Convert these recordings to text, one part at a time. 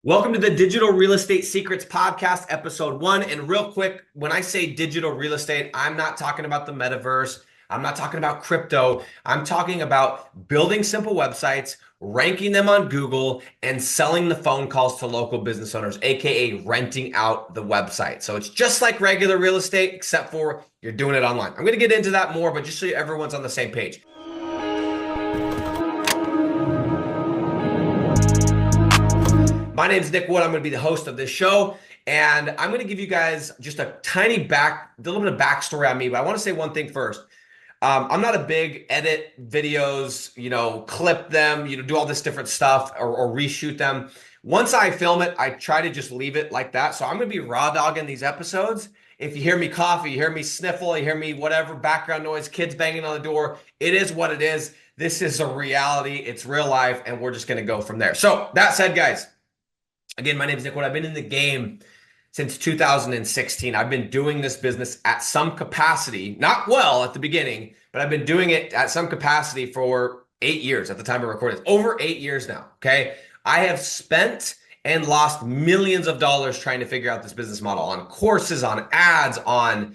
Welcome to the Digital Real Estate Secrets Podcast, episode 1. And real quick, when I say digital real estate, I'm not talking about the metaverse. I'm not talking about crypto. I'm talking about building simple websites, ranking them on Google, and selling the phone calls to local business owners, aka renting out the website. So it's just like regular real estate, except for you're doing it online. I'm going to get into that more, but just so everyone's on the same page. My name is Nick Wood. I'm going to be the host of this show, and I'm going to give you guys just a little bit of backstory on me. But I want to say one thing first. I'm not a big edit videos, clip them, do all this different stuff or reshoot them. Once I film it, I try to just leave it like that. So I'm going to be raw dogging these episodes. If you hear me cough, you hear me sniffle, you hear me whatever, background noise, kids banging on the door, it is what it is. This is a reality. It's real life, and we're just going to go from there. So that said, guys. Again, my name is Nick Wood. I've been in the game since 2016. I've been doing this business at some capacity, not well at the beginning, but I've been doing it at some capacity for 8 years at the time of recording. Over 8 years now, okay? I have spent and lost millions of dollars trying to figure out this business model on courses, on ads, on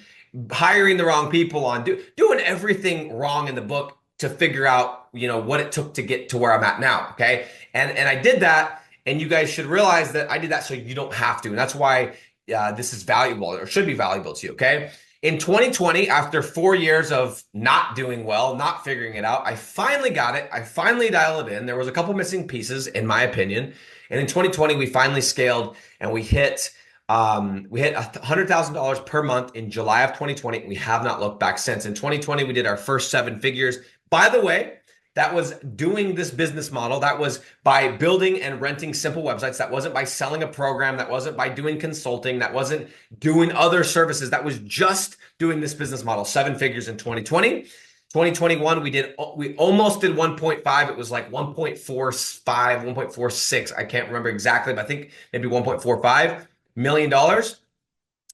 hiring the wrong people, on doing everything wrong in the book to figure out, what it took to get to where I'm at now, okay? And I did that. And you guys should realize that I did that so you don't have to. And that's why this is valuable or should be valuable to you, okay? In 2020, after 4 years of not doing well, not figuring it out, I finally got it. I finally dialed it in. There was a couple missing pieces, in my opinion. And in 2020, we finally scaled and we hit $100,000 per month in July of 2020. We have not looked back since. In 2020, we did our first 7 figures. By the way, that was doing this business model. That was by building and renting simple websites. That wasn't by selling a program. That wasn't by doing consulting. That wasn't doing other services. That was just doing this business model. 7 figures in 2020. 2021, we almost did 1.5. It was like 1.45, 1.46. I can't remember exactly, but I think maybe $1.45 million.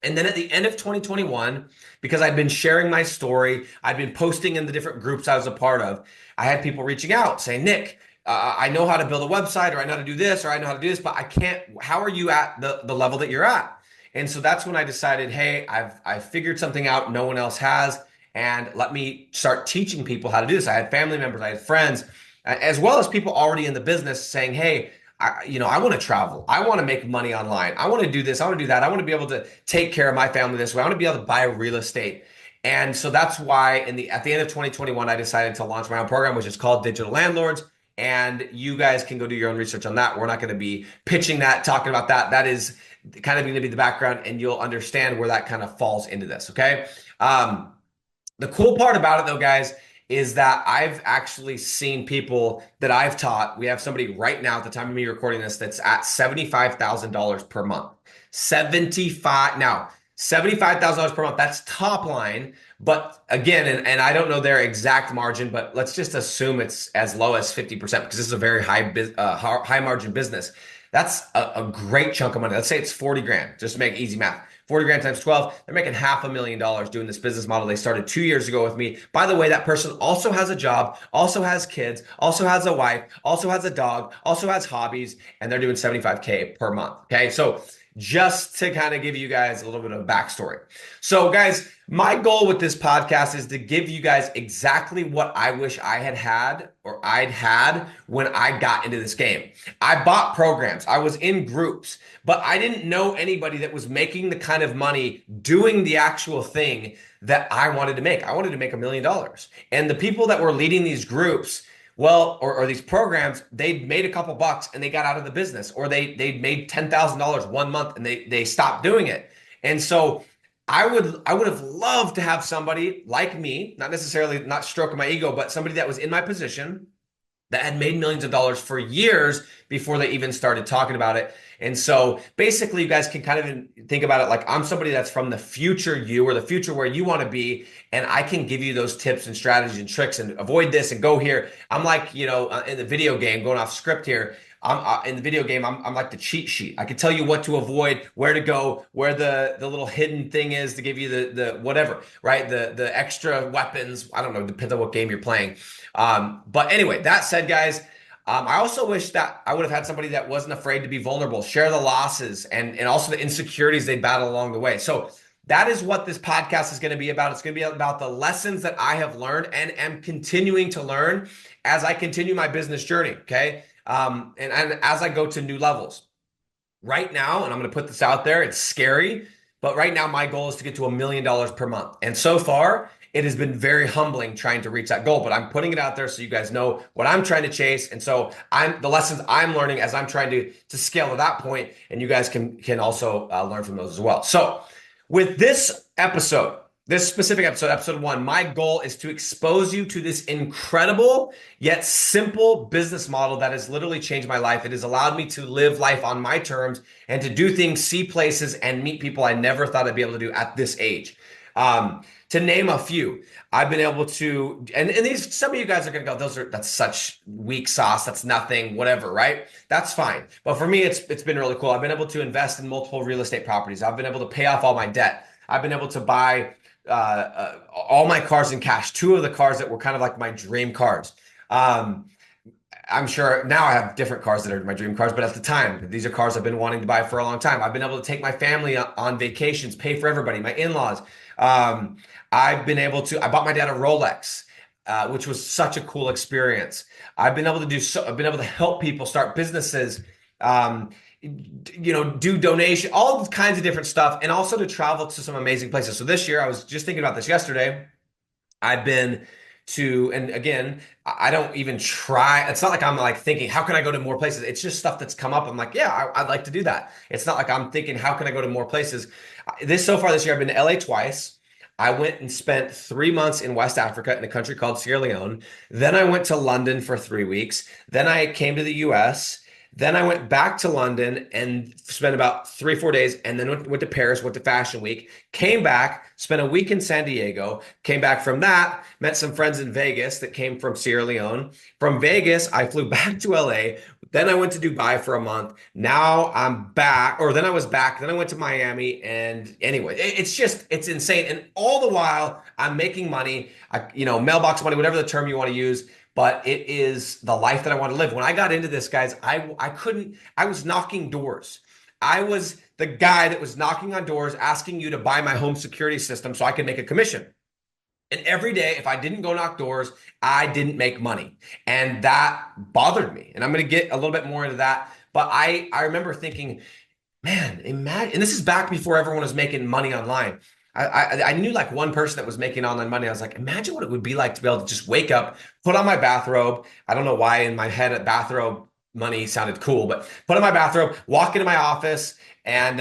And then at the end of 2021, because I'd been sharing my story, I'd been posting in the different groups I was a part of, I had people reaching out saying, Nick, I know how to build a website, or I know how to do this, or I know how to do this, but I can't. How are you at the level that you're at? And so that's when I decided, hey, I've figured something out no one else has, and let me start teaching people how to do this. I had family members, I had friends, as well as people already in the business saying, hey, I want to travel. I want to make money online. I want to do this. I want to do that. I want to be able to take care of my family this way. I want to be able to buy real estate. And so that's why at the end of 2021, I decided to launch my own program, which is called Digital Landlords. And you guys can go do your own research on that. We're not going to be pitching that, talking about that. That is kind of going to be the background, and you'll understand where that kind of falls into this. Okay. The cool part about it, though, guys, is that I've actually seen people that I've taught. We have somebody right now at the time of me recording this that's at $75,000 per month. $75,000 per month. That's top line. But again, and I don't know their exact margin, but let's just assume it's as low as 50% because this is a very high margin business. That's a great chunk of money. Let's say it's 40 grand, just to make easy math. 40 grand times 12, they're making $500,000 doing this business model. They started 2 years ago with me. By the way, that person also has a job, also has kids, also has a wife, also has a dog, also has hobbies, and they're doing 75K per month. Okay. So just to kind of give you guys a little bit of a backstory. So guys, my goal with this podcast is to give you guys exactly what I wish I had or I'd had when I got into this game. I bought programs. I was in groups, but I didn't know anybody that was making the kind of money doing the actual thing that I wanted to make. I wanted to make $1 million. And the people that were leading these groups, well, or these programs, they'd made a couple bucks and they got out of the business, or they'd made $10,000 one month and they stopped doing it. And so I would have loved to have somebody like me, not necessarily not stroking my ego, but somebody that was in my position that had made millions of dollars for years before they even started talking about it. And so basically you guys can kind of think about it like I'm somebody that's from the future you, or the future where you want to be. And I can give you those tips and strategies and tricks and avoid this and go here. I'm like, in the video game, going off script here. I'm in the video game. I'm like the cheat sheet. I can tell you what to avoid, where to go, where the little hidden thing is to give you the whatever, right? The extra weapons. I don't know, depends on what game you're playing. But anyway, that said, guys, I also wish that I would have had somebody that wasn't afraid to be vulnerable, share the losses and also the insecurities they battle along the way. So that is what this podcast is going to be about. It's going to be about the lessons that I have learned and am continuing to learn as I continue my business journey. Okay. And as I go to new levels right now, and I'm going to put this out there, it's scary, but right now my goal is to get to $1 million per month. And so far, it has been very humbling trying to reach that goal, but I'm putting it out there so you guys know what I'm trying to chase. And so the lessons I'm learning as I'm trying to scale to that point, and you guys can also learn from those as well. So with this episode, this specific episode, episode 1, my goal is to expose you to this incredible yet simple business model that has literally changed my life. It has allowed me to live life on my terms and to do things, see places, and meet people I never thought I'd be able to do at this age. To name a few, I've been able to, and these, some of you guys are going to go, that's such weak sauce. That's nothing, whatever, right? That's fine. But for me, it's been really cool. I've been able to invest in multiple real estate properties. I've been able to pay off all my debt. I've been able to buy all my cars in cash. 2 of the cars that were kind of like my dream cars. I'm sure now I have different cars that are my dream cars, but at the time, these are cars I've been wanting to buy for a long time. I've been able to take my family on vacations, pay for everybody, my in-laws. I've been able to, I bought my dad a Rolex, which was such a cool experience. I've been able to help people start businesses, do donation, all kinds of different stuff, and also to travel to some amazing places. So this year, I was just thinking about this yesterday. I've been to, and again, I don't even try. It's not like I'm like thinking, how can I go to more places? It's just stuff that's come up. I'm like, yeah, I'd like to do that. It's not like I'm thinking, how can I go to more places? So far this year, I've been to LA twice. I went and spent 3 months in West Africa in a country called Sierra Leone. Then I went to London for 3 weeks. Then I came to the US. Then I went back to London and spent about 3, 4 days, and then went to Paris, went to Fashion Week, came back, spent a week in San Diego, came back from that, met some friends in Vegas that came from Sierra Leone. From Vegas, I flew back to LA. Then I went to Dubai for a month. Now I'm back, or then I was back. Then I went to Miami. And anyway, it's insane. And all the while, I'm making money, mailbox money, whatever the term you want to use. But it is the life that I want to live. When I got into this, guys, I was knocking doors. I was the guy that was knocking on doors, asking you to buy my home security system so I could make a commission. And every day, if I didn't go knock doors, I didn't make money. And that bothered me. And I'm going to get a little bit more into that. But I remember thinking, man, imagine, and this is back before everyone was making money online. I knew like one person that was making online money. I was like, imagine what it would be like to be able to just wake up, put on my bathrobe. I don't know why in my head a bathrobe money sounded cool, but put on my bathrobe, walk into my office, and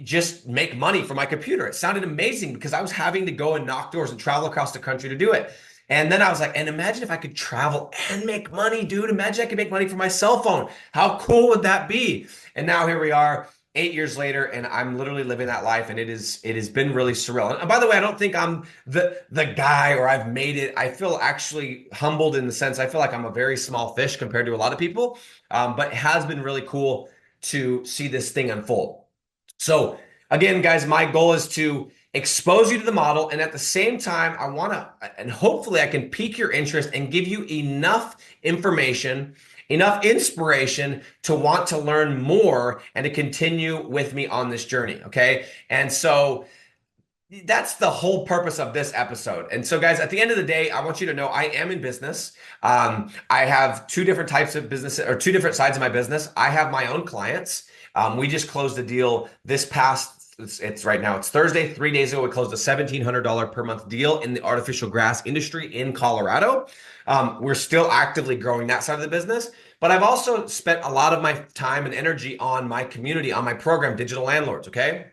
just make money from my computer. It sounded amazing because I was having to go and knock doors and travel across the country to do it. And then I was like, and imagine if I could travel and make money, dude. Imagine I could make money from my cell phone. How cool would that be? And now here we are, 8 years later, and I'm literally living that life, and it has been really surreal. And by the way, I don't think I'm the guy or I've made it. I feel actually humbled in the sense I feel like I'm a very small fish compared to a lot of people, but it has been really cool to see this thing unfold. So again, guys, my goal is to expose you to the model, and at the same time, I want to, and hopefully I can pique your interest and give you enough information, enough inspiration to want to learn more and to continue with me on this journey. Okay. And so that's the whole purpose of this episode. And so guys, at the end of the day, I want you to know I am in business. I have 2 different types of business, or 2 different sides of my business. I have my own clients. We just closed a deal this past, it's right now, it's Thursday, 3 days ago, we closed a $1,700 per month deal in the artificial grass industry in Colorado. We're still actively growing that side of the business, but I've also spent a lot of my time and energy on my community, on my program, Digital Landlords, okay?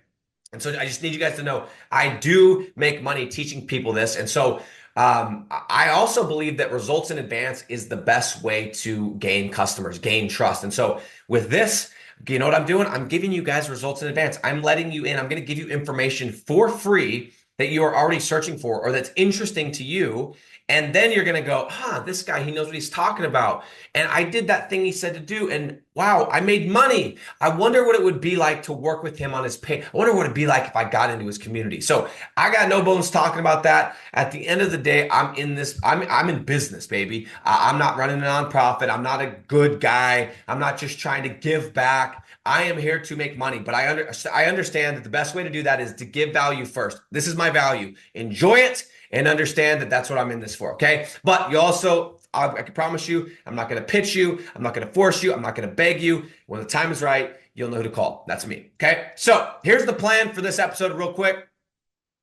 And so I just need you guys to know, I do make money teaching people this. And so I also believe that results in advance is the best way to gain customers, gain trust. And so with this, you know what I'm doing? I'm giving you guys results in advance. I'm letting you in. I'm going to give you information for free that you are already searching for or that's interesting to you. And then you're going to go, this guy, he knows what he's talking about. And I did that thing he said to do. And wow, I made money. I wonder what it would be like to work with him on his pay. I wonder what it'd be like if I got into his community. So I got no bones talking about that. At the end of the day, I'm in business, baby. I'm not running a nonprofit. I'm not a good guy. I'm not just trying to give back. I am here to make money, but I understand that the best way to do that is to give value first. This is my value. Enjoy it and understand that that's what I'm in this for, okay? But you also, I can promise you, I'm not going to pitch you. I'm not going to force you. I'm not going to beg you. When the time is right, you'll know who to call. That's me, okay? So here's the plan for this episode real quick.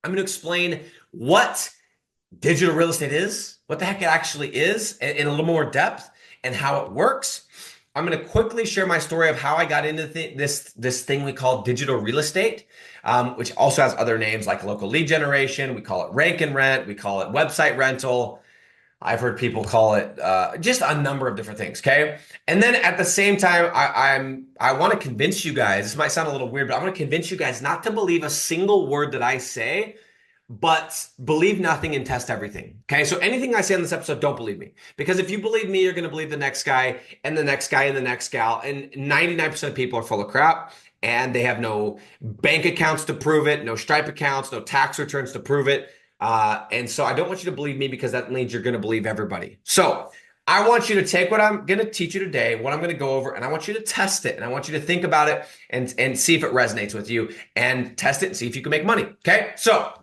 I'm going to explain what digital real estate is, what the heck it actually is in a little more depth, and how it works. I'm going to quickly share my story of how I got into this thing we call digital real estate, which also has other names like local lead generation. We call it rank and rent. We call it website rental. I've heard people call it just a number of different things. Okay. And then at the same time, I want to convince you guys, this might sound a little weird, but I want to convince you guys not to believe a single word that I say, but believe nothing and test everything. Okay. So anything I say on this episode, don't believe me. Because if you believe me, you're going to believe the next guy and the next guy and the next gal. And 99% of people are full of crap and they have no bank accounts to prove it, no Stripe accounts, no tax returns to prove it. And so I don't want you to believe me because that means you're going to believe everybody. So I want you to take what I'm going to teach you today, what I'm going to go over, and I want you to test it. And I want you to think about it and see if it resonates with you and test it and see if you can make money. Okay. So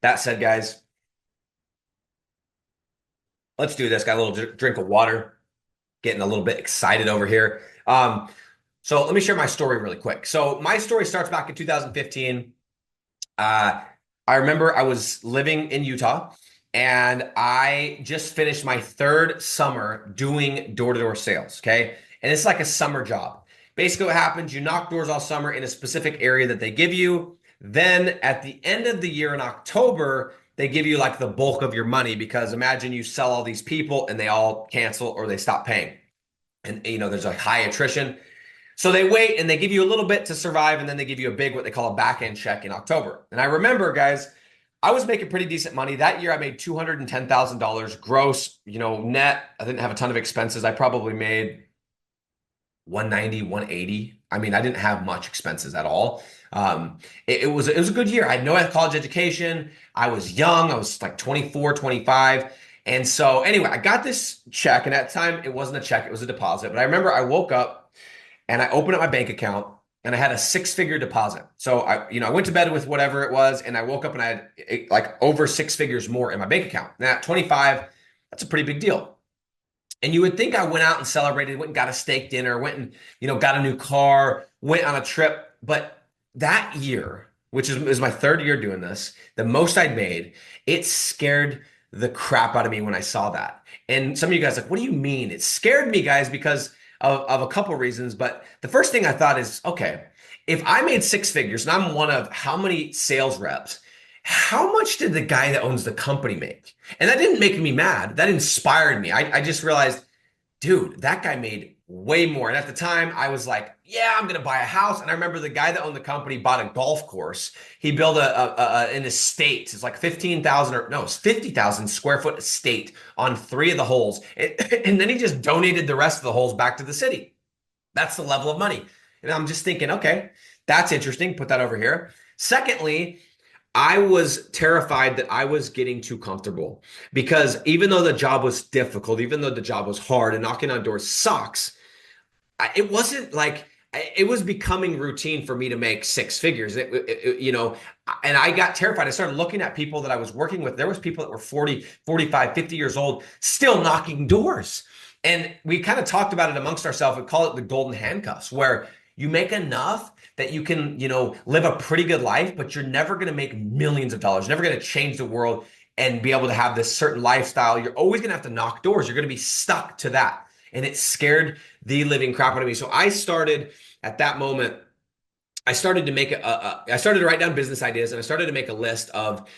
that said, guys, let's do this. Got a little drink of water, getting a little bit excited over here. So let me share my story really quick. So my story starts back in 2015. I remember I was living in Utah and I just finished my third summer doing door-to-door sales. Okay. And it's like a summer job. Basically what happens, you knock doors all summer in a specific area that they give you. Then at the end of the year in October, they give you like the bulk of your money because imagine you sell all these people and they all cancel or they stop paying. And there's a high attrition. So they wait and they give you a little bit to survive and then they give you a big, what they call a back end check in October. And I remember, guys, I was making pretty decent money. That year I made $210,000 gross, net. I didn't have a ton of expenses. I probably made 190, 180. I mean, I didn't have much expenses at all. It was a good year. I had no college education. I was young. I was like 24, 25. And so anyway, I got this check. And at the time, it wasn't a check. It was a deposit. But I remember I woke up and I opened up my bank account and I had a six-figure deposit. So I went to bed with whatever it was. And I woke up and I had like over six figures more in my bank account. Now at 25, that's a pretty big deal. And you would think I went out and celebrated, went and got a steak dinner, went and, got a new car, went on a trip. But that year, which is my third year doing this, the most I'd made, it scared the crap out of me when I saw that. And some of you guys are like, what do you mean? It scared me, guys, because of a couple reasons. But the first thing I thought is, okay, if I made six figures and I'm one of how many sales reps, how much did the guy that owns the company make? And that didn't make me mad. That inspired me. I just realized, dude, that guy made way more. And at the time I was like, yeah, I'm going to buy a house. And I remember the guy that owned the company bought a golf course. He built an estate. It's like 50,000 square foot estate on 3 of the holes. And then he just donated the rest of the holes back to the city. That's the level of money. And I'm just thinking, okay, that's interesting. Put that over here. Secondly, I was terrified that I was getting too comfortable because even though the job was difficult, even though the job was hard and knocking on doors sucks, it wasn't like it was becoming routine for me to make six figures. And I got terrified. I started looking at people that I was working with. There was people that were 40, 45, 50 years old, still knocking doors. And we kind of talked about it amongst ourselves. We call it the golden handcuffs, where you make enough that you can, live a pretty good life, but you're never going to make millions of dollars. You're never going to change the world and be able to have this certain lifestyle. You're always going to have to knock doors. You're going to be stuck to that. And it scared the living crap out of me. So I started at that moment, I started to write down business ideas and I started to make a list of,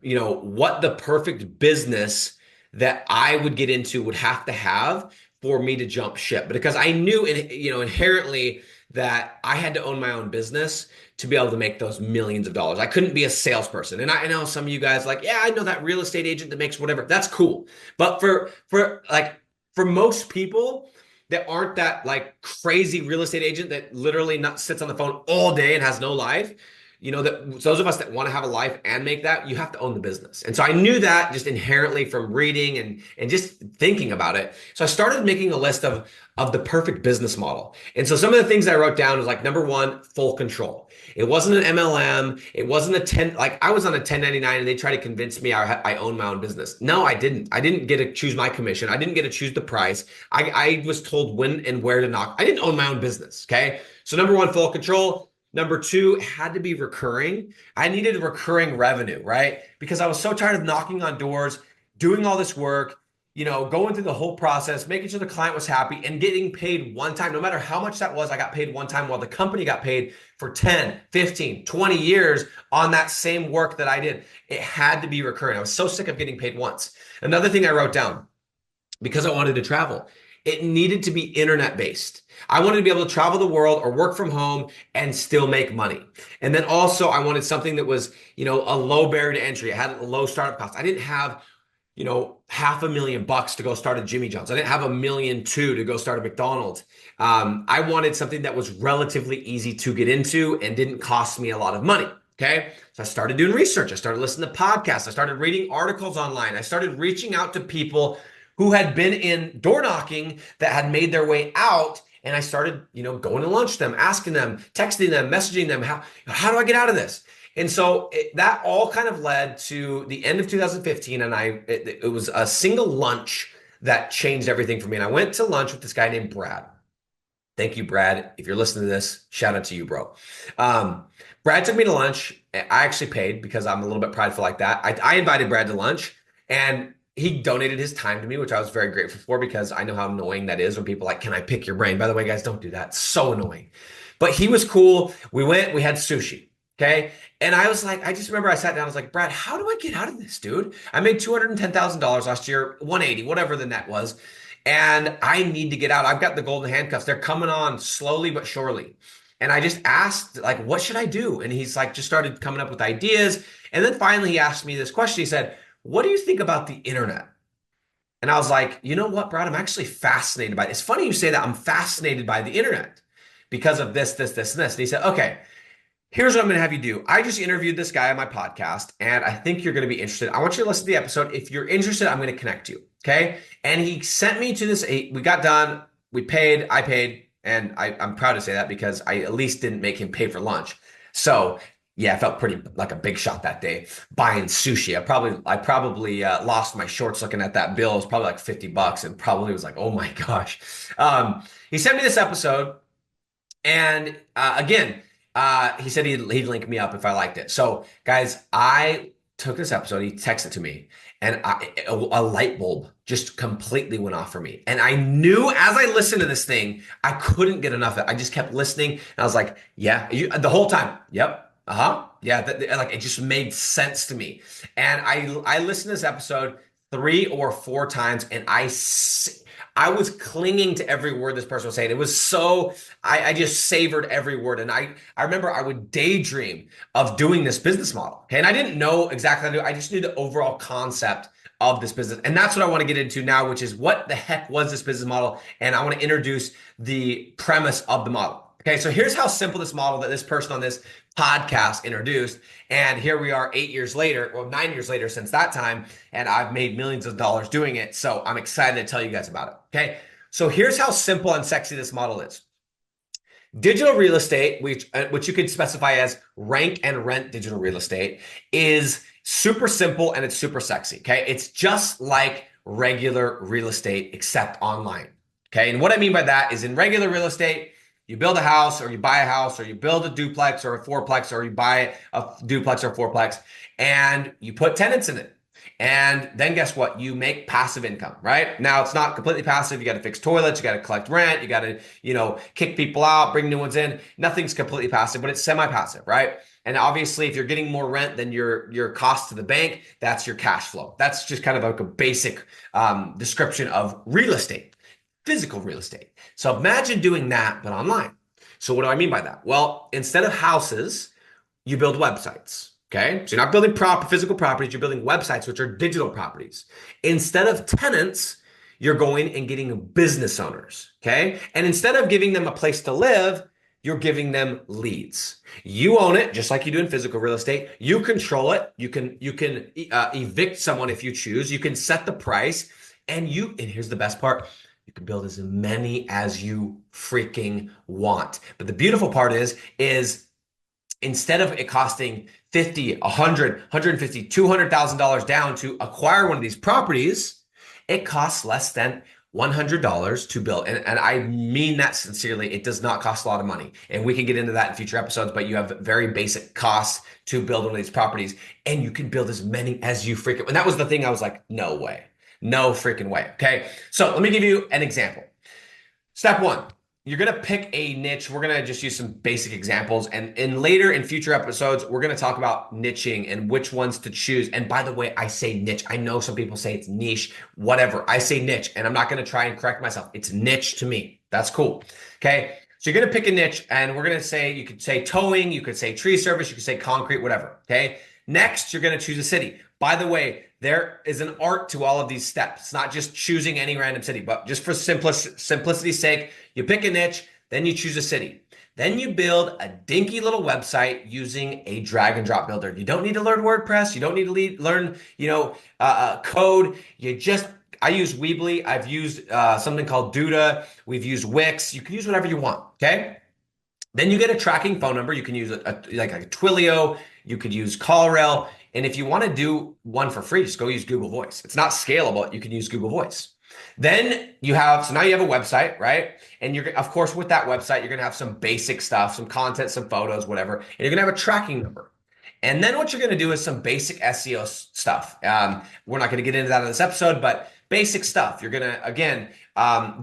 what the perfect business that I would get into would have to have for me to jump ship. Because I knew, inherently that I had to own my own business to be able to make those millions of dollars. I couldn't be a salesperson. And I know some of you guys like, yeah, I know that real estate agent that makes whatever. That's cool. But for most people that aren't that like crazy real estate agent that literally not sits on the phone all day and has no life, that those of us that want to have a life and make that, you have to own the business. And so I knew that just inherently from reading and just thinking about it. So I started making a list of the perfect business model. And so some of the things I wrote down was like, number one, full control. It wasn't an MLM. It wasn't like I was on a 1099 and they tried to convince me I own my own business. No, I didn't. I didn't get to choose my commission. I didn't get to choose the price. I was told when and where to knock. I didn't own my own business. Okay. So number one, full control. Number two, it had to be recurring. I needed recurring revenue, right? Because I was so tired of knocking on doors, doing all this work, going through the whole process, making sure the client was happy and getting paid one time. No matter how much that was, I got paid one time while the company got paid for 10, 15, 20 years on that same work that I did. It had to be recurring. I was so sick of getting paid once. Another thing I wrote down, because I wanted to travel, it needed to be internet based. I wanted to be able to travel the world or work from home and still make money. And then also I wanted something that was, a low barrier to entry. It had a low startup cost. I didn't have, $500,000 to go start a Jimmy John's. I didn't have $1.2 million to go start a McDonald's. I wanted something that was relatively easy to get into and didn't cost me a lot of money. Okay. So I started doing research. I started listening to podcasts. I started reading articles online. I started reaching out to people who had been in door knocking that had made their way out. And I started, going to lunch with them, asking them, texting them, messaging them, how do I get out of this? And so that all kind of led to the end of 2015. And it was a single lunch that changed everything for me. And I went to lunch with this guy named Brad. Thank you, Brad. If you're listening to this, shout out to you, bro. Brad took me to lunch. I actually paid because I'm a little bit prideful like that. I invited Brad to lunch and he donated his time to me, which I was very grateful for because I know how annoying that is when people are like, can I pick your brain? By the way, guys, don't do that. It's so annoying. But he was cool. We had sushi. Okay. And I was like, I just remember I sat down, I was like, Brad, how do I get out of this, dude? I made $210,000 last year, 180, whatever the net was. And I need to get out. I've got the golden handcuffs. They're coming on slowly but surely. And I just asked, like, what should I do? And he's like, just started coming up with ideas. And then finally he asked me this question. He said, what do you think about the internet? And I was like, you know what, Brad, I'm actually fascinated by it. It's funny you say that. I'm fascinated by the internet because of this, this, this, and this. And he said, okay, here's what I'm going to have you do. I just interviewed this guy on my podcast, and I think you're going to be interested. I want you to listen to the episode. If you're interested, I'm going to connect you. Okay. And he sent me to this. We got done. We paid. I paid. And I'm proud to say that because I at least didn't make him pay for lunch. So yeah, I felt pretty like a big shot that day buying sushi. I probably lost my shorts looking at that bill. It was probably like $50 and probably was like, oh my gosh. He sent me this episode. And again, he said he'd link me up if I liked it. So guys, I took this episode. He texted it to me and a light bulb just completely went off for me. And I knew as I listened to this thing, I couldn't get enough of it. I just kept listening. And I was like, yeah, the whole time. Yep. Uh-huh. Yeah. Like it just made sense to me. And I listened to this episode 3 or 4 times and I was clinging to every word this person was saying. It was so, I just savored every word. And I remember I would daydream of doing this business model. Okay. And I didn't know exactly how to do it. I just knew the overall concept of this business. And that's what I want to get into now, which is what the heck was this business model? And I want to introduce the premise of the model. Okay. So here's how simple this model that this person on this podcast introduced. And here we are 8 years later, well, 9 years later since that time, and I've made millions of dollars doing it. So I'm excited to tell you guys about it. Okay. So here's how simple and sexy this model is. Digital real estate, which you could specify as rank and rent digital real estate, is super simple and it's super sexy. Okay. It's just like regular real estate, except online. Okay. And what I mean by that is in regular real estate, you build a house or you buy a house or you build a duplex or a fourplex or you buy a duplex or fourplex and you put tenants in it. And then guess what? You make passive income, right? Now it's not completely passive. You got to fix toilets. You got to collect rent. You got to, kick people out, bring new ones in. Nothing's completely passive, but it's semi-passive, right? And obviously if you're getting more rent than your cost to the bank, that's your cash flow. That's just kind of like a basic description of real estate. Physical real estate. So imagine doing that, but online. So what do I mean by that? Well, instead of houses, you build websites. Okay. So you're not building physical properties, you're building websites, which are digital properties. Instead of tenants, you're going and getting business owners. Okay. And instead of giving them a place to live, you're giving them leads. You own it, just like you do in physical real estate. You control it. You can evict someone if you choose. You can set the price, and here's the best part. You can build as many as you freaking want. But the beautiful part is instead of it costing 50, 100, 150, $200,000 down to acquire one of these properties, it costs less than $100 to build. And I mean that sincerely. It does not cost a lot of money. And we can get into that in future episodes, but you have very basic costs to build one of these properties, and you can build as many as you freaking. And that was the thing I was like, no way. No freaking way. Okay. So let me give you an example. Step one, you're going to pick a niche. We're going to just use some basic examples. And in future episodes, we're going to talk about niching and which ones to choose. And by the way, I say niche. I know some people say it's niche, whatever. I say niche, and I'm not going to try and correct myself. It's niche to me. That's cool. Okay. So you're going to pick a niche, and we're going to say, you could say towing, you could say tree service, you could say concrete, whatever. Okay. Next, you're going to choose a city. By the way, there is an art to all of these steps. It's not just choosing any random city, but just for simplicity's sake, you pick a niche, then you choose a city. Then you build a dinky little website using a drag and drop builder. You don't need to learn WordPress. You don't need to learn, code. I use Weebly. I've used something called Duda. We've used Wix. You can use whatever you want, okay? Then you get a tracking phone number. You can use like a Twilio. You could use CallRail. And if you want to do one for free, just go use Google Voice. It's not scalable. You can use Google Voice. Then now you have a website, right? And of course, with that website, you're going to have some basic stuff, some content, some photos, whatever. And you're going to have a tracking number. And then what you're going to do is some basic SEO stuff. We're not going to get into that in this episode, but basic stuff. You're going to, again,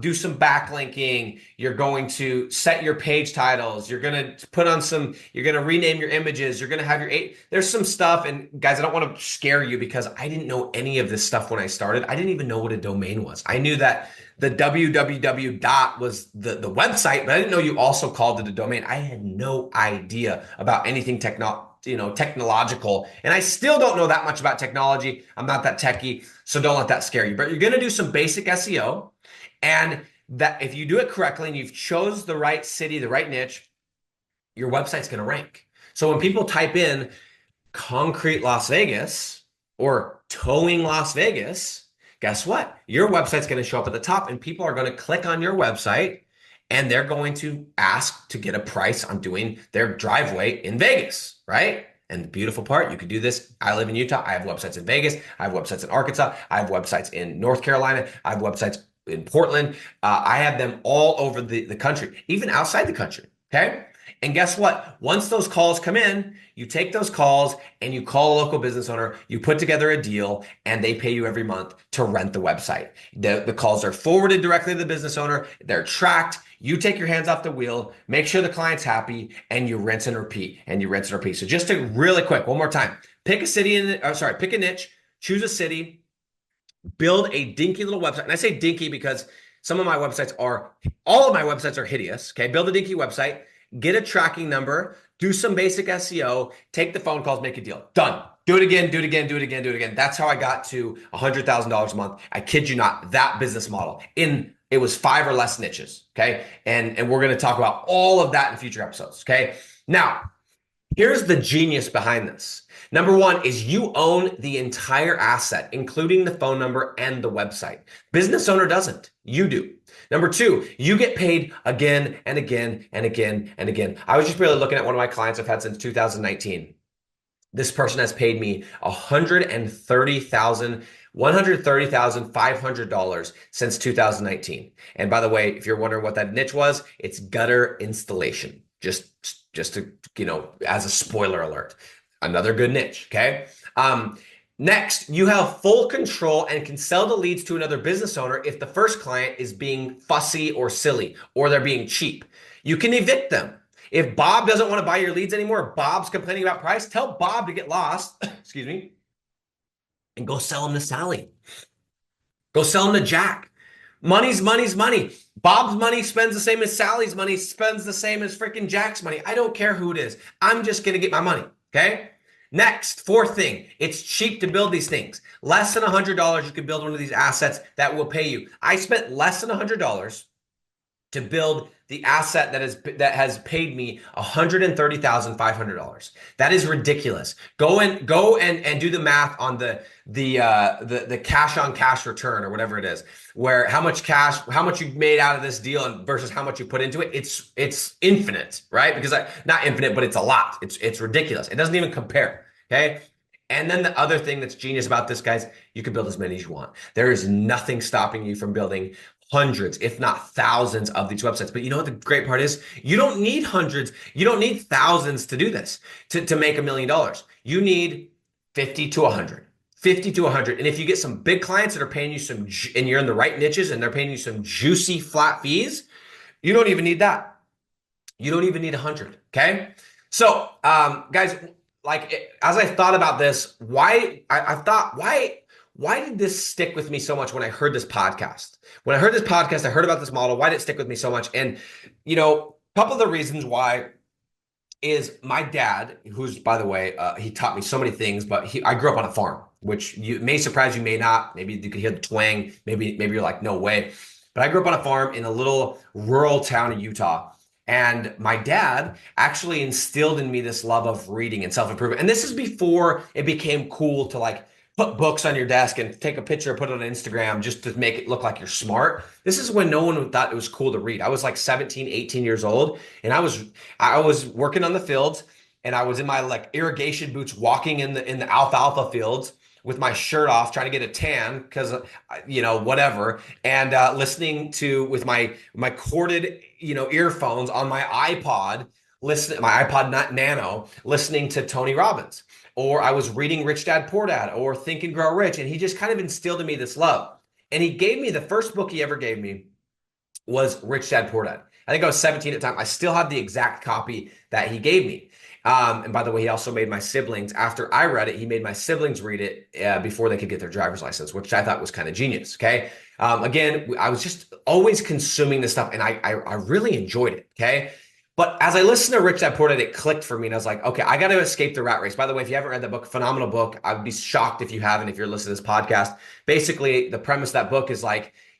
do some backlinking. You're going to set your page titles. You're going to you're going to rename your images. You're going to have there's some stuff. And guys, I don't want to scare you because I didn't know any of this stuff when I started. I didn't even know what a domain was. I knew that the www dot was the website, but I didn't know you also called it a domain. I had no idea about anything technological. And I still don't know that much about technology. I'm not that techie, so don't let that scare you. But you're going to do some basic SEO. And that if you do it correctly and you've chose the right city, the right niche, your website's going to rank. So when people type in concrete Las Vegas or towing Las Vegas, guess what? Your website's going to show up at the top, and people are going to click on your website, and they're going to ask to get a price on doing their driveway in Vegas, right? And the beautiful part, you could do this. I live in Utah. I have websites in Vegas. I have websites in Arkansas. I have websites in North Carolina. I have websites in Portland. I have them all over the country, even outside the country. Okay. And guess what? Once those calls come in, you take those calls and you call a local business owner, you put together a deal, and they pay you every month to rent the website. The calls are forwarded directly to the business owner. They're tracked. You take your hands off the wheel, make sure the client's happy, and you rinse and repeat, and you rinse and repeat. So just to really quick, one more time, pick a niche, choose a city, build a dinky little website. And I say dinky because all of my websites are hideous. Okay. Build a dinky website, get a tracking number, do some basic SEO, take the phone calls, make a deal. Done. Do it again, do it again, do it again, do it again. That's how I got to $100,000 a month. I kid you not, that business model it was 5 or less niches. Okay. And we're going to talk about all of that in future episodes. Okay. Now, here's the genius behind this. Number one is you own the entire asset, including the phone number and the website. Business owner doesn't. You do. Number two, you get paid again and again and again and again. I was just really looking at one of my clients I've had since 2019. This person has paid me $130,500 since 2019. And by the way, if you're wondering what that niche was, it's gutter installation. Just to, as a spoiler alert, another good niche. Okay. Next, you have full control and can sell the leads to another business owner if the first client is being fussy or silly, or they're being cheap. You can evict them. If Bob doesn't want to buy your leads anymore, Bob's complaining about price, tell Bob to get lost, excuse me, and go sell them to Sally. Go sell them to Jack. Money's money. Bob's money spends the same as Sally's money, spends the same as freaking Jack's money. I don't care who it is. I'm just going to get my money. Okay. Next, fourth thing, it's cheap to build these things. Less than $100, you can build one of these assets that will pay you. I spent less than $100 to build the asset that has paid me $130,500. That is ridiculous. Go and do the math on the cash on cash return or whatever it is, where how much you made out of this deal versus how much you put into it. It's infinite, right? Because not infinite, but it's a lot. It's ridiculous. It doesn't even compare. Okay. And then the other thing that's genius about this, guys, you can build as many as you want. There is nothing stopping you from building hundreds, if not thousands of these websites. But you know what the great part is? You don't need hundreds. You don't need thousands to do this, to make $1 million. You need 50 to 100. 50 to 100. And if you get some big clients that are paying you and you're in the right niches and they're paying you some juicy flat fees, you don't even need that. You don't even need 100. Okay. So, guys, as I thought about this, why did this stick with me so much when I heard this podcast? When I heard this podcast, I heard about this model. Why did it stick with me so much? And, a couple of the reasons why is my dad, who's, by the way, he taught me so many things, but I grew up on a farm, which may surprise you, may not. Maybe you could hear the twang. Maybe you're like, no way. But I grew up on a farm in a little rural town in Utah. And my dad actually instilled in me this love of reading and self-improvement. And this is before it became cool to put books on your desk and take a picture, put it on Instagram just to make it look like you're smart. This is when no one thought it was cool to read. I was like 17, 18 years old, and I was working on the fields, and I was in my irrigation boots walking in the alfalfa fields with my shirt off, trying to get a tan because whatever, and listening to with my corded earphones on my iPod, Nano, listening to Tony Robbins. Or I was reading Rich Dad Poor Dad or Think and Grow Rich, and he just kind of instilled in me this love. And he gave me the first book he ever gave me was Rich Dad Poor Dad. I think I was 17 at the time. I still have the exact copy that he gave me. And by the way, he also made my siblings, after I read it, he made my siblings read it before they could get their driver's license, which I thought was kind of genius. Okay. Again, I was just always consuming this stuff, and I really enjoyed it. Okay. But as I listened to Rich Dad Poor Dad, it clicked for me, and I was like, okay, I got to escape the rat race. By the way, if you haven't read that book, phenomenal book. I'd be shocked if you haven't, if you're listening to this podcast. Basically, the premise of that book is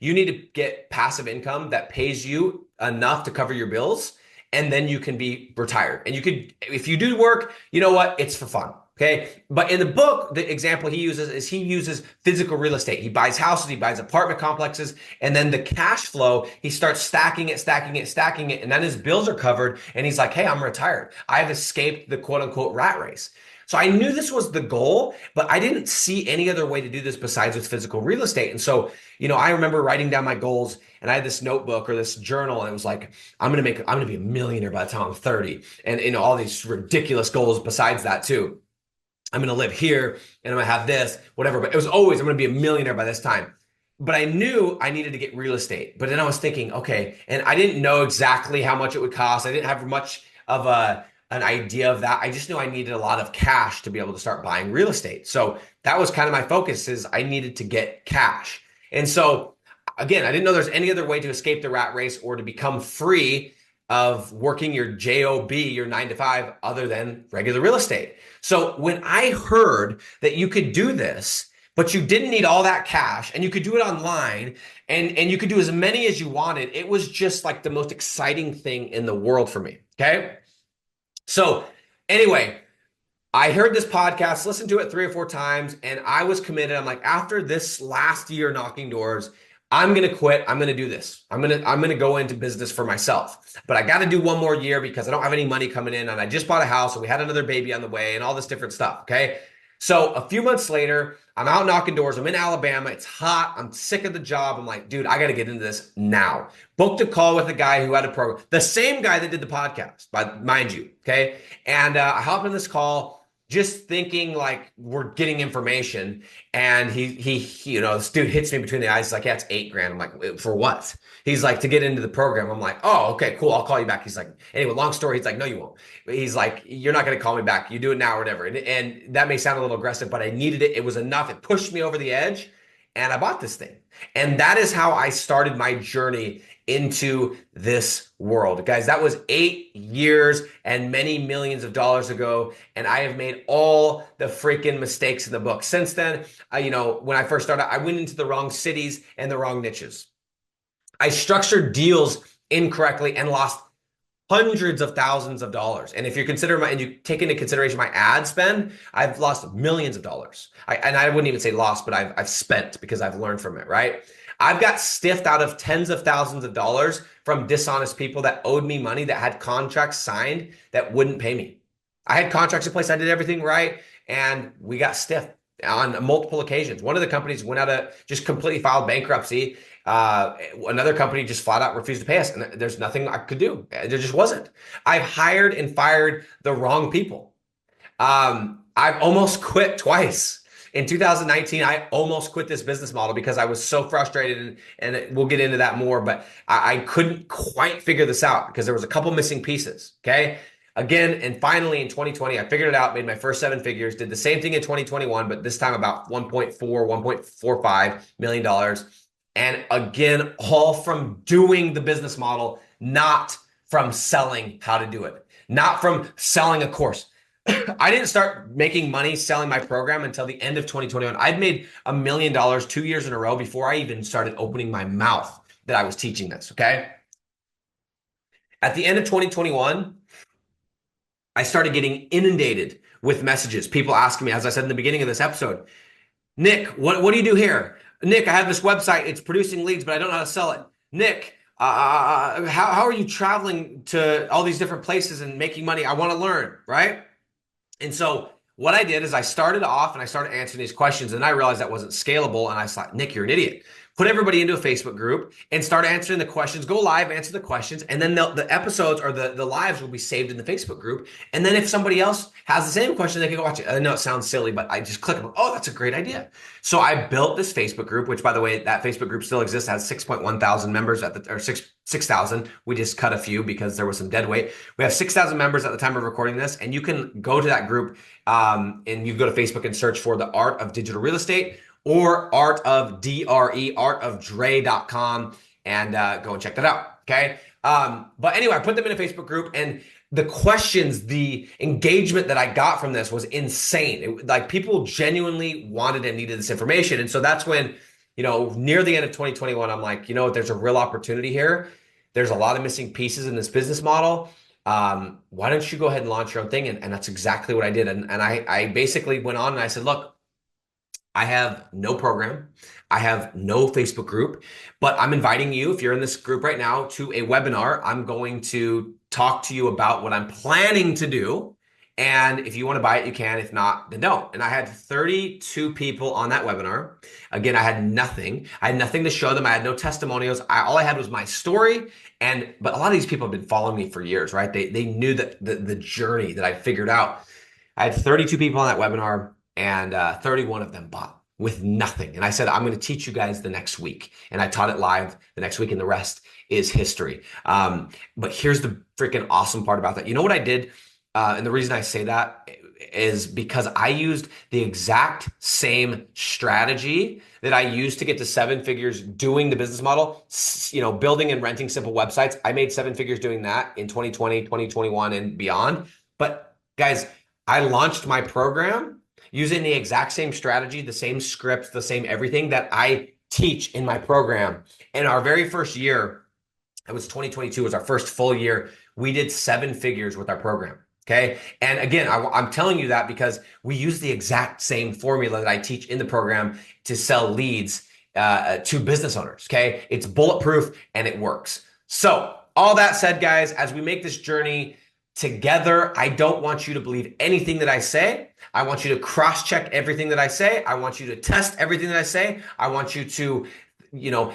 you need to get passive income that pays you enough to cover your bills, and then you can be retired. And if you do work, you know what? It's for fun. Okay. But in the book, the example he uses physical real estate. He buys houses, he buys apartment complexes, and then the cash flow, he starts stacking it. And then his bills are covered. And he's like, hey, I'm retired. I've escaped the quote unquote rat race. So I knew this was the goal, but I didn't see any other way to do this besides with physical real estate. And so, I remember writing down my goals, and I had this notebook or this journal, and it was like, I'm going to be a millionaire by the time I'm 30. And all these ridiculous goals besides that too. I'm going to live here and I'm going to have this, whatever. But it was always, I'm going to be a millionaire by this time. But I knew I needed to get real estate. But then I was thinking, okay, and I didn't know exactly how much it would cost. I didn't have much of an idea of that. I just knew I needed a lot of cash to be able to start buying real estate. So that was kind of my focus, is I needed to get cash. And so again, I didn't know there's any other way to escape the rat race or to become free of working your job, your 9 to 5, other than regular real estate. So when I heard that you could do this, but you didn't need all that cash, and you could do it online, and you could do as many as you wanted, it was just like the most exciting thing in the world for me. Okay. So anyway, I heard this podcast, listened to it 3 or 4 times, and I was committed. I'm like, after this last year knocking doors, I'm going to quit. I'm going to do this. I'm going to go into business for myself, but I got to do one more year because I don't have any money coming in, and I just bought a house, and we had another baby on the way and all this different stuff. Okay. So a few months later, I'm out knocking doors. I'm in Alabama. It's hot. I'm sick of the job. I'm like, dude, I got to get into this now. Booked a call with a guy who had a program, the same guy that did the podcast, mind you. Okay. And I hop in this call, just thinking like we're getting information, and he this dude hits me between the eyes. He's like, yeah, it's $8,000. I'm like, for what? He's like, to get into the program. I'm like, oh, okay, cool. I'll call you back. He's like, anyway, long story. He's like, no, you won't. He's like, you're not going to call me back. You do it now or whatever. And that may sound a little aggressive, but I needed it. It was enough. It pushed me over the edge. and I bought this thing. And that is how I started my journey into this world. Guys, that was 8 years and many millions of dollars ago. And I have made all the freaking mistakes in the book. Since then, when I first started, I went into the wrong cities and the wrong niches. I structured deals incorrectly and lost hundreds of thousands of dollars. And if you consider and you take into consideration my ad spend, I've lost millions of dollars. I wouldn't even say lost, but I've spent because I've learned from it, right? I've got stiffed out of tens of thousands of dollars from dishonest people that owed me money, that had contracts signed that wouldn't pay me. I had contracts in place. I did everything right. And we got stiffed on multiple occasions. One of the companies went out of just completely filed bankruptcy. Another company just flat out refused to pay us, and there's nothing I could do. There just wasn't. I've hired and fired the wrong people. I've almost quit twice. In 2019, I almost quit this business model because I was so frustrated, and we'll get into that more, but I couldn't quite figure this out because there was a couple missing pieces, okay? Again, and finally in 2020, I figured it out, made my first 7 figures, did the same thing in 2021, but this time about $1.45 million. And again, all from doing the business model, not from selling how to do it, not from selling a course. I didn't start making money selling my program until the end of 2021. I'd made $1 million 2 years in a row before I even started opening my mouth that I was teaching this, okay? At the end of 2021, I started getting inundated with messages, people asking me, as I said in the beginning of this episode, Nick, what do you do here? Nick, I have this website. It's producing leads, but I don't know how to sell it. Nick, how are you traveling to all these different places and making money? I want to learn, right? And so what I did is I started off and I started answering these questions, and I realized that wasn't scalable. And I thought, Nick, you're an idiot. Put everybody into a Facebook group and start answering the questions. Go live, answer the questions, and then the episodes or the lives will be saved in the Facebook group. And then if somebody else has the same question, they can go watch it. I know it sounds silly, but I just click them. Oh, that's a great idea. So I built this Facebook group, which, by the way, that Facebook group still exists, has 6.1 thousand members or 6,000. We just cut a few because there was some dead weight. We have 6,000 members at the time of recording this, and you can go to that group and you go to Facebook and search for the Art of Digital Real Estate, or Art of DRE, artofdre.com, and go and check that out, okay? But anyway, I put them in a Facebook group, and the questions, the engagement that I got from this was insane. Like, people genuinely wanted and needed this information. And so that's when, near the end of 2021, I'm like, there's a real opportunity here. There's a lot of missing pieces in this business model. Why don't you go ahead and launch your own thing? And that's exactly what I did. And I basically went on and I said, look, I have no program. I have no Facebook group, but I'm inviting you, if you're in this group right now, to a webinar. I'm going to talk to you about what I'm planning to do. And if you want to buy it, you can. If not, then don't. And I had 32 people on that webinar. Again, I had nothing. I had nothing to show them. I had no testimonials. All I had was my story. But a lot of these people have been following me for years, right? They knew that the journey that I figured out. I had 32 people on that webinar, and 31 of them bought with nothing. And I said, I'm going to teach you guys the next week. And I taught it live the next week, and the rest is history. But here's the freaking awesome part about that. You know what I did? And the reason I say that is because I used the exact same strategy that I used to get to 7 figures doing the business model, building and renting simple websites. I made 7 figures doing that in 2020, 2021, and beyond. But guys, I launched my program using the exact same strategy, the same scripts, the same everything that I teach in my program. And our very first year, it was 2022, was our first full year. We did 7 figures with our program. Okay. And again, I'm telling you that because we use the exact same formula that I teach in the program to sell leads to business owners. Okay. It's bulletproof and it works. So all that said, guys, as we make this journey together, I don't want you to believe anything that I say. I want you to cross-check everything that I say. I want you to test everything that I say. I want you to,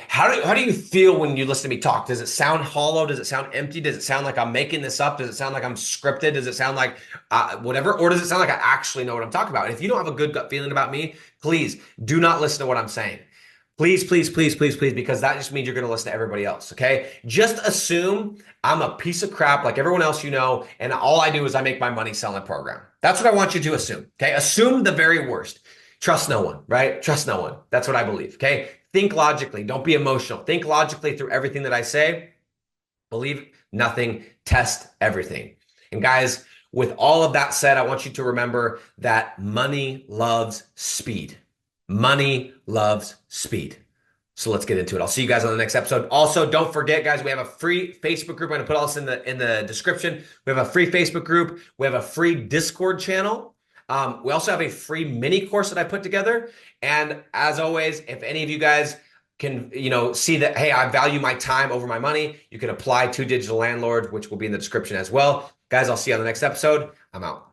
how do you feel when you listen to me talk? Does it sound hollow? Does it sound empty? Does it sound like I'm making this up? Does it sound like I'm scripted? Does it sound like whatever? Or does it sound like I actually know what I'm talking about? And if you don't have a good gut feeling about me, please do not listen to what I'm saying. Please, please, please, please, please, because that just means you're going to listen to everybody else, okay? Just assume I'm a piece of crap like everyone else and all I do is I make my money selling a program. That's what I want you to assume, okay? Assume the very worst. Trust no one, right? Trust no one. That's what I believe. Okay. Think logically. Don't be emotional. Think logically through everything that I say. Believe nothing, test everything. And guys, with all of that said, I want you to remember that money loves speed. Money loves speed. So let's get into it. I'll see you guys on the next episode. Also, don't forget, guys, we have a free Facebook group. I'm going to put all this in the description. We have a free Facebook group. We have a free Discord channel. We also have a free mini course that I put together. And as always, if any of you guys can, see that, hey, I value my time over my money, you can apply to Digital Landlord, which will be in the description as well. Guys, I'll see you on the next episode. I'm out.